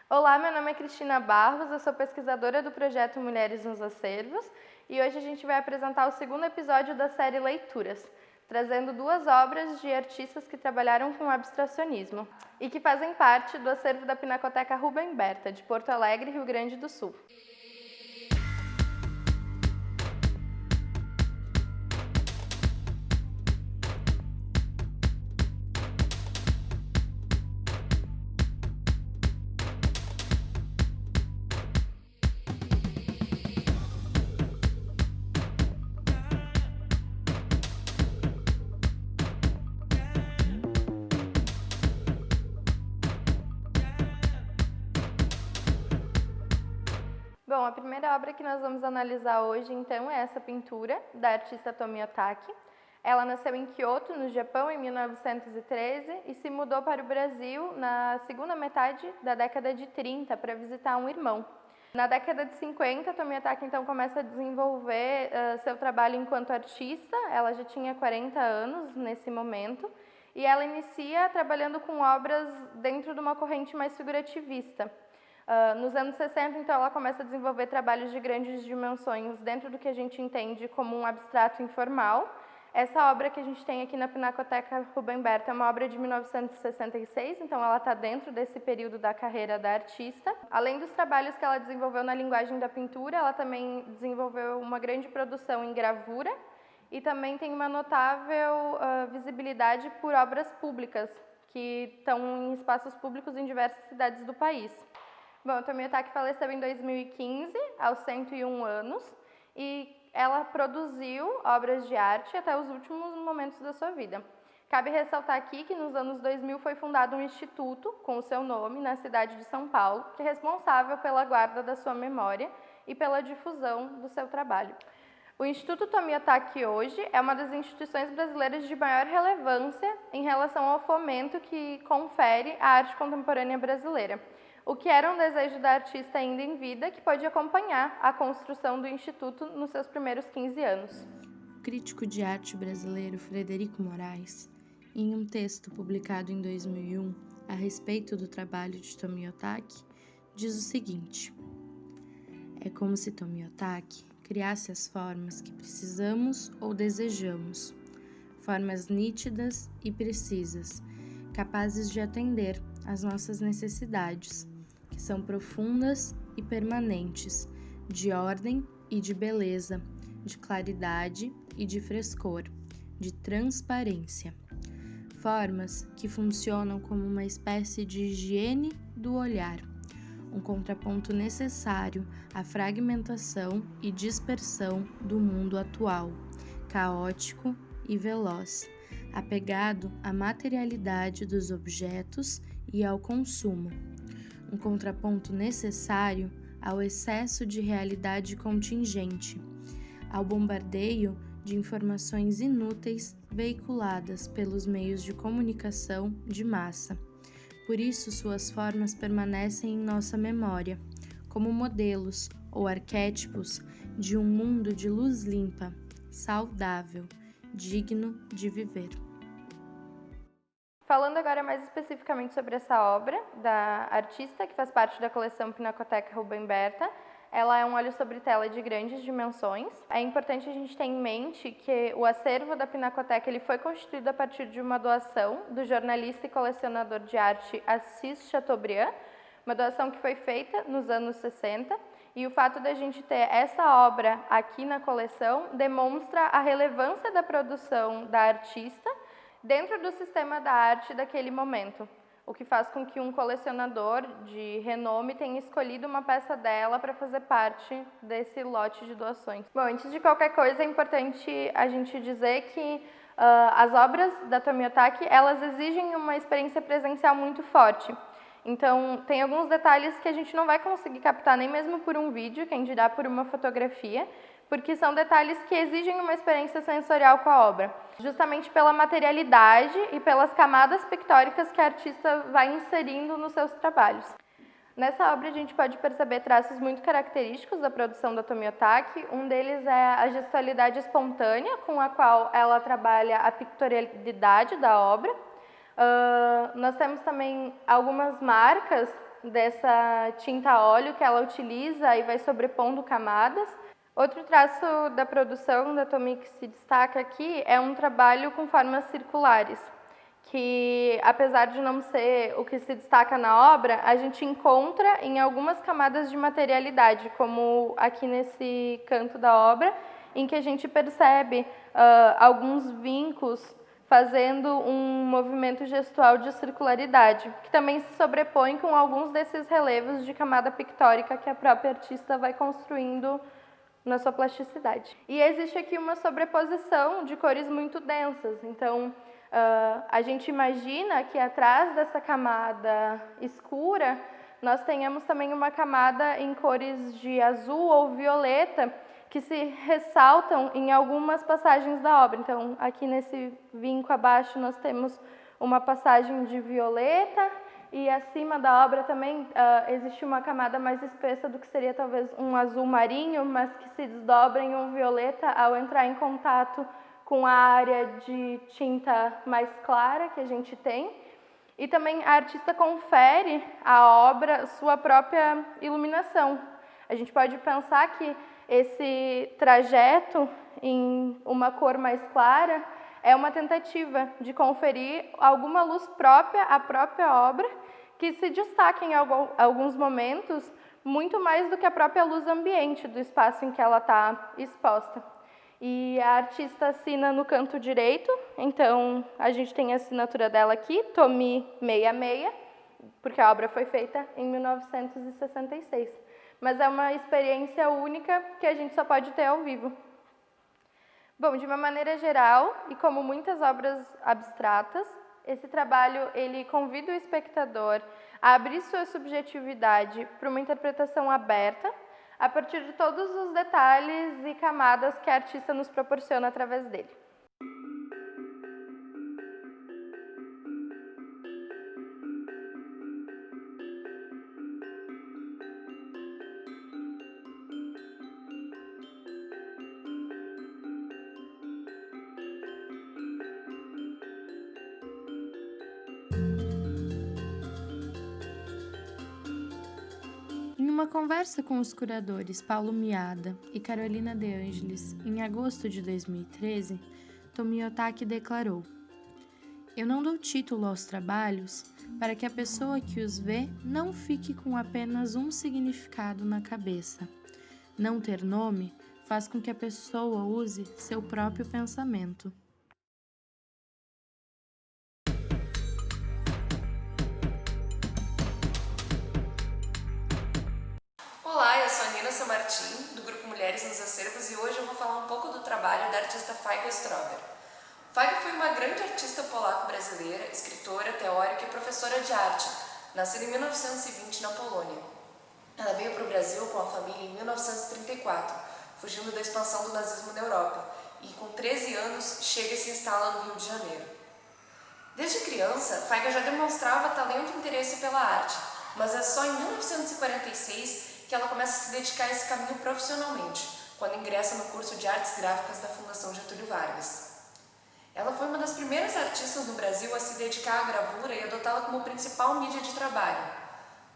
Olá, meu nome é Cristina Barros, eu sou pesquisadora do projeto Mulheres nos Acervos e hoje a gente vai apresentar o segundo episódio da série Leituras, trazendo duas obras de artistas que trabalharam com abstracionismo e que fazem parte do acervo da Pinacoteca Rubem Berta, de Porto Alegre, Rio Grande do Sul. Bom, a primeira obra que nós vamos analisar hoje, então, é essa pintura da artista Tomi Otaki. Ela nasceu em Kyoto, no Japão, em 1913 e se mudou para o Brasil na segunda metade da década de 30 para visitar um irmão. Na década de 50, Tomi Otaki, então, começa a desenvolver seu trabalho enquanto artista. Ela já tinha 40 anos nesse momento e ela inicia trabalhando com obras dentro de uma corrente mais figurativista. Nos anos 60, então, ela começa a desenvolver trabalhos de grandes dimensões dentro do que a gente entende como um abstrato informal. Essa obra que a gente tem aqui na Pinacoteca Rubem Berta é uma obra de 1966, então ela está dentro desse período da carreira da artista. Além dos trabalhos que ela desenvolveu na linguagem da pintura, ela também desenvolveu uma grande produção em gravura e também tem uma notável visibilidade por obras públicas, que estão em espaços públicos em diversas cidades do país. Bom, Tomi Otaki faleceu em 2015, aos 101 anos, e ela produziu obras de arte até os últimos momentos da sua vida. Cabe ressaltar aqui que nos anos 2000 foi fundado um instituto com o seu nome na cidade de São Paulo, que é responsável pela guarda da sua memória e pela difusão do seu trabalho. O Instituto Tomi Otaki hoje é uma das instituições brasileiras de maior relevância em relação ao fomento que confere à arte contemporânea brasileira, o que era um desejo da artista ainda em vida, que pôde acompanhar a construção do Instituto nos seus primeiros 15 anos. O crítico de arte brasileiro Frederico Moraes, em um texto publicado em 2001 a respeito do trabalho de Tomi Otaki, diz o seguinte: é como se Tomi Otaki criasse as formas que precisamos ou desejamos, formas nítidas e precisas, capazes de atender às nossas necessidades, que são profundas e permanentes, de ordem e de beleza, de claridade e de frescor, de transparência. Formas que funcionam como uma espécie de higiene do olhar, um contraponto necessário à fragmentação e dispersão do mundo atual, caótico e veloz, apegado à materialidade dos objetos e ao consumo, um contraponto necessário ao excesso de realidade contingente, ao bombardeio de informações inúteis veiculadas pelos meios de comunicação de massa. Por isso, suas formas permanecem em nossa memória, como modelos ou arquétipos de um mundo de luz limpa, saudável, digno de viver. Falando agora mais especificamente sobre essa obra da artista, que faz parte da coleção Pinacoteca Rubem Berta, ela é um óleo sobre tela de grandes dimensões. É importante a gente ter em mente que o acervo da Pinacoteca ele foi constituído a partir de uma doação do jornalista e colecionador de arte Assis Chateaubriand, uma doação que foi feita nos anos 60, e o fato de a gente ter essa obra aqui na coleção demonstra a relevância da produção da artista dentro do sistema da arte daquele momento, o que faz com que um colecionador de renome tenha escolhido uma peça dela para fazer parte desse lote de doações. Bom, antes de qualquer coisa, é importante a gente dizer que as obras da Tomi Otaki, elas exigem uma experiência presencial muito forte. Então, tem alguns detalhes que a gente não vai conseguir captar nem mesmo por um vídeo, quem dirá por uma fotografia, porque são detalhes que exigem uma experiência sensorial com a obra, justamente pela materialidade e pelas camadas pictóricas que a artista vai inserindo nos seus trabalhos. Nessa obra a gente pode perceber traços muito característicos da produção da Tomi Otaki. Um deles é a gestualidade espontânea, com a qual ela trabalha a pictorialidade da obra. Nós temos também algumas marcas dessa tinta a óleo que ela utiliza e vai sobrepondo camadas. Outro traço da produção da Tomi que se destaca aqui é um trabalho com formas circulares, que apesar de não ser o que se destaca na obra, a gente encontra em algumas camadas de materialidade, como aqui nesse canto da obra, em que a gente percebe alguns vincos fazendo um movimento gestual de circularidade, que também se sobrepõe com alguns desses relevos de camada pictórica que a própria artista vai construindo na sua plasticidade. E existe aqui uma sobreposição de cores muito densas, então a gente imagina que atrás dessa camada escura nós tenhamos também uma camada em cores de azul ou violeta que se ressaltam em algumas passagens da obra. Então, aqui nesse vinco abaixo nós temos uma passagem de violeta e acima da obra também existe uma camada mais espessa do que seria talvez um azul marinho, mas que se desdobra em um violeta ao entrar em contato com a área de tinta mais clara que a gente tem. E também a artista confere à obra sua própria iluminação. A gente pode pensar que esse trajeto em uma cor mais clara é uma tentativa de conferir alguma luz própria à própria obra, que se destaca em alguns momentos muito mais do que a própria luz ambiente do espaço em que ela está exposta. E a artista assina no canto direito, então a gente tem a assinatura dela aqui, Tomi 66, porque a obra foi feita em 1966. Mas é uma experiência única que a gente só pode ter ao vivo. Bom, de uma maneira geral, e como muitas obras abstratas, esse trabalho ele convida o espectador a abrir sua subjetividade para uma interpretação aberta, a partir de todos os detalhes e camadas que a artista nos proporciona através dele. Em uma conversa com os curadores Paulo Miada e Carolina De Angelis, em agosto de 2013, Tomi Otaki declarou: "Eu não dou título aos trabalhos para que a pessoa que os vê não fique com apenas um significado na cabeça. Não ter nome faz com que a pessoa use seu próprio pensamento." Olá, eu sou a Nina Samartim, do grupo Mulheres nos Acervos, e hoje eu vou falar um pouco do trabalho da artista Fajka Strober. Fajka foi uma grande artista polaco-brasileira, escritora, teórica e professora de arte, nascida em 1920 na Polônia. Ela veio para o Brasil com a família em 1934, fugindo da expansão do nazismo na Europa, e com 13 anos chega e se instala no Rio de Janeiro. Desde criança, Fajka já demonstrava talento e interesse pela arte, mas é só em 1946 que ela começa a se dedicar a esse caminho profissionalmente, quando ingressa no curso de Artes Gráficas da Fundação Getúlio Vargas. Ela foi uma das primeiras artistas no Brasil a se dedicar à gravura e adotá-la como principal mídia de trabalho.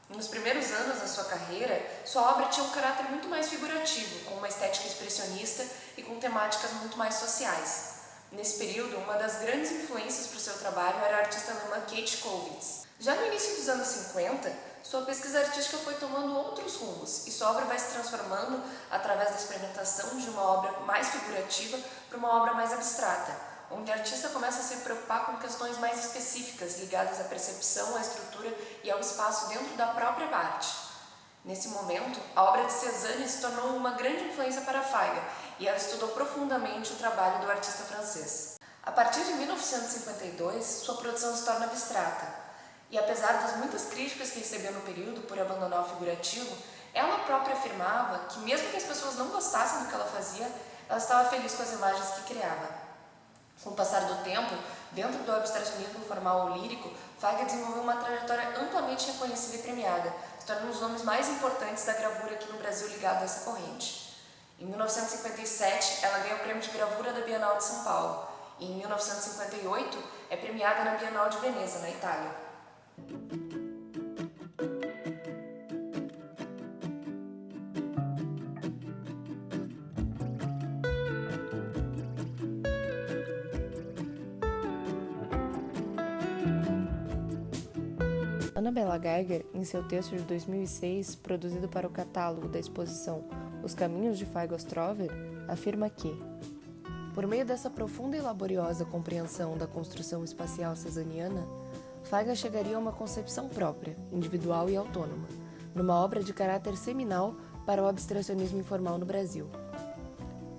Nos primeiros anos da sua carreira, sua obra tinha um caráter muito mais figurativo, com uma estética expressionista e com temáticas muito mais sociais. Nesse período, uma das grandes influências para o seu trabalho era a artista alemã Kate Kollwitz. Já no início dos anos 50, sua pesquisa artística foi tomando outros rumos e sua obra vai se transformando através da experimentação de uma obra mais figurativa para uma obra mais abstrata, onde a artista começa a se preocupar com questões mais específicas ligadas à percepção, à estrutura e ao espaço dentro da própria arte. Nesse momento, a obra de Cézanne se tornou uma grande influência para Fajka e ela estudou profundamente o trabalho do artista francês. A partir de 1952, sua produção se torna abstrata. E apesar das muitas críticas que recebeu no período por abandonar o figurativo, ela própria afirmava que mesmo que as pessoas não gostassem do que ela fazia, ela estava feliz com as imagens que criava. Com o passar do tempo, dentro do abstracionismo formal ou lírico, Fajka desenvolveu uma trajetória amplamente reconhecida e premiada, se tornando um dos nomes mais importantes da gravura aqui no Brasil ligado a essa corrente. Em 1957, ela ganhou o prêmio de gravura da Bienal de São Paulo, e em 1958 é premiada na Bienal de Veneza, na Itália. Annabella Geiger, em seu texto de 2006, produzido para o catálogo da exposição Os Caminhos de Feigo Strover, afirma que, por meio dessa profunda e laboriosa compreensão da construção espacial cesaniana, Feiga chegaria a uma concepção própria, individual e autônoma, numa obra de caráter seminal para o abstracionismo informal no Brasil.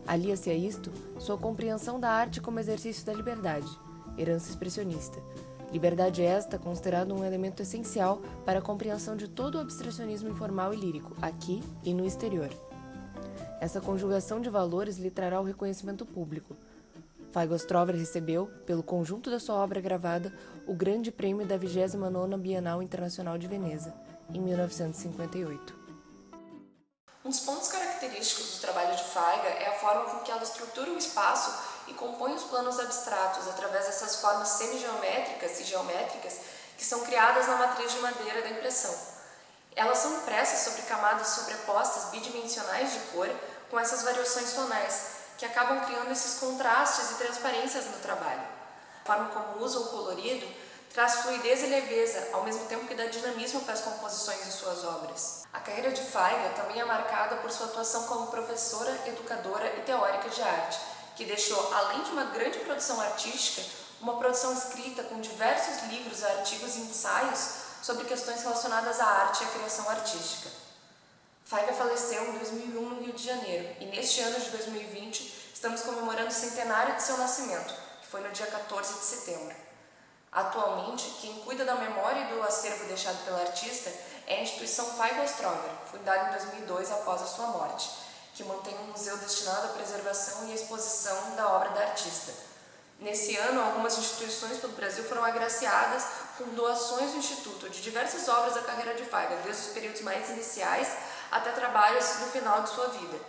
Alia-se a isto sua compreensão da arte como exercício da liberdade, herança expressionista. Liberdade esta considerada um elemento essencial para a compreensão de todo o abstracionismo informal e lírico, aqui e no exterior. Essa conjugação de valores lhe trará o reconhecimento público. Feigo Strover recebeu, pelo conjunto da sua obra gravada, o Grande Prêmio da 29ª Bienal Internacional de Veneza, em 1958. Um dos pontos característicos do trabalho de Feiga é a forma com que ela estrutura o espaço e compõe os planos abstratos através dessas formas semigeométricas e geométricas que são criadas na matriz de madeira da impressão. Elas são impressas sobre camadas sobrepostas bidimensionais de cor com essas variações tonais, que acabam criando esses contrastes e transparências no trabalho. A forma como usa o colorido traz fluidez e leveza, ao mesmo tempo que dá dinamismo para as composições de suas obras. A carreira de Feiga também é marcada por sua atuação como professora, educadora e teórica de arte, que deixou, além de uma grande produção artística, uma produção escrita com diversos livros, artigos e ensaios sobre questões relacionadas à arte e à criação artística. Feiga faleceu em 2001 no Rio de Janeiro, e neste ano de 2020 estamos comemorando o centenário de seu nascimento, que foi no dia 14 de setembro. Atualmente, quem cuida da memória e do acervo deixado pela artista é a instituição Feigo Strover, fundada em 2002 após a sua morte, que mantém um museu destinado à preservação e à exposição da obra da artista. Nesse ano, algumas instituições pelo Brasil foram agraciadas com doações do Instituto de diversas obras da carreira de Feiga, desde os períodos mais iniciais até trabalhos no final de sua vida.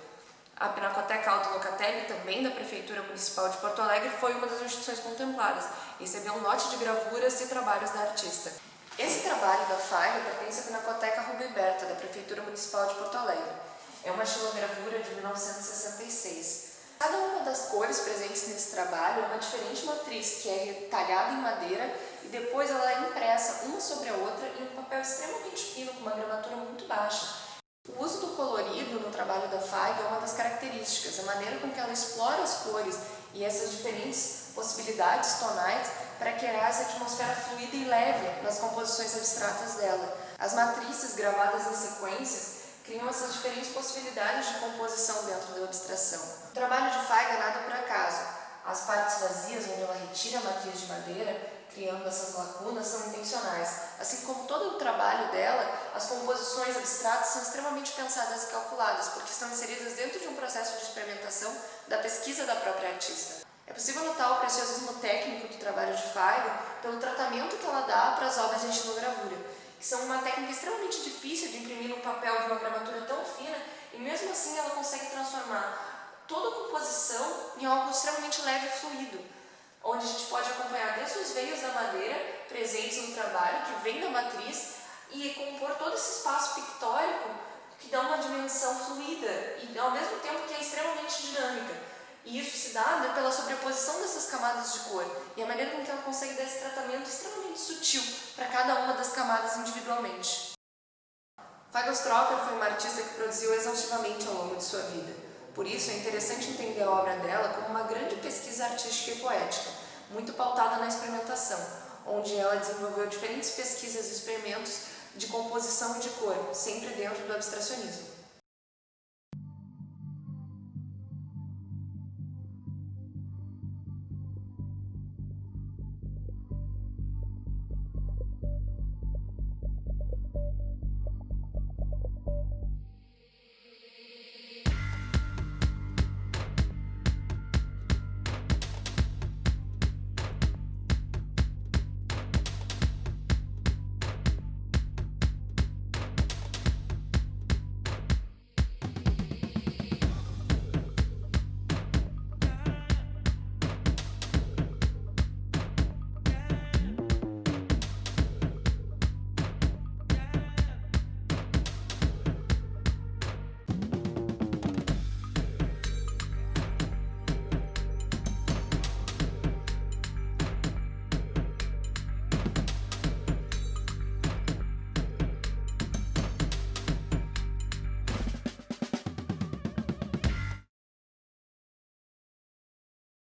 A Pinacoteca Aldo Locatelli, também da Prefeitura Municipal de Porto Alegre, foi uma das instituições contempladas e recebeu um lote de gravuras e trabalhos da artista. Esse trabalho da Feiga pertence à Pinacoteca Rubem Berta, da Prefeitura Municipal de Porto Alegre. É uma xilogravura de 1966. Cada uma das cores presentes nesse trabalho é uma diferente matriz, que é retalhada em madeira e depois ela é impressa uma sobre a outra em um papel extremamente fino, com uma gramatura muito baixa. O uso do colorido no trabalho da Feiga é uma das características, a maneira com que ela explora as cores e essas diferentes possibilidades tonais para criar essa atmosfera fluida e leve nas composições abstratas dela. As matrizes gravadas em sequências criam essas diferentes possibilidades de composição dentro da abstração. O trabalho de Feiga nada por acaso. As partes vazias, onde ela retira a matriz de madeira, criando essas lacunas, são intencionais. Assim como todo o trabalho dela, as composições abstratas são extremamente pensadas e calculadas, porque estão inseridas dentro de um processo de experimentação da pesquisa da própria artista. É possível notar o preciosismo técnico do trabalho de Feiga pelo tratamento que ela dá para as obras em xilogravura, que são uma técnica extremamente difícil de imprimir no papel de uma gramatura tão fina, e mesmo assim ela consegue transformar toda a composição em algo extremamente leve e fluido, onde a gente pode acompanhar desde os veios da madeira presentes no trabalho, que vem da matriz, e compor todo esse espaço pictórico que dá uma dimensão fluida e ao mesmo tempo que é extremamente dinâmica. E isso se dá pela sobreposição dessas camadas de cor e a maneira com que ela consegue dar esse tratamento extremamente sutil para cada uma das camadas individualmente. Feigo Strover foi uma artista que produziu exaustivamente ao longo de sua vida. Por isso, é interessante entender a obra dela como uma grande pesquisa artística e poética, muito pautada na experimentação, onde ela desenvolveu diferentes pesquisas e experimentos de composição e de cor, sempre dentro do abstracionismo.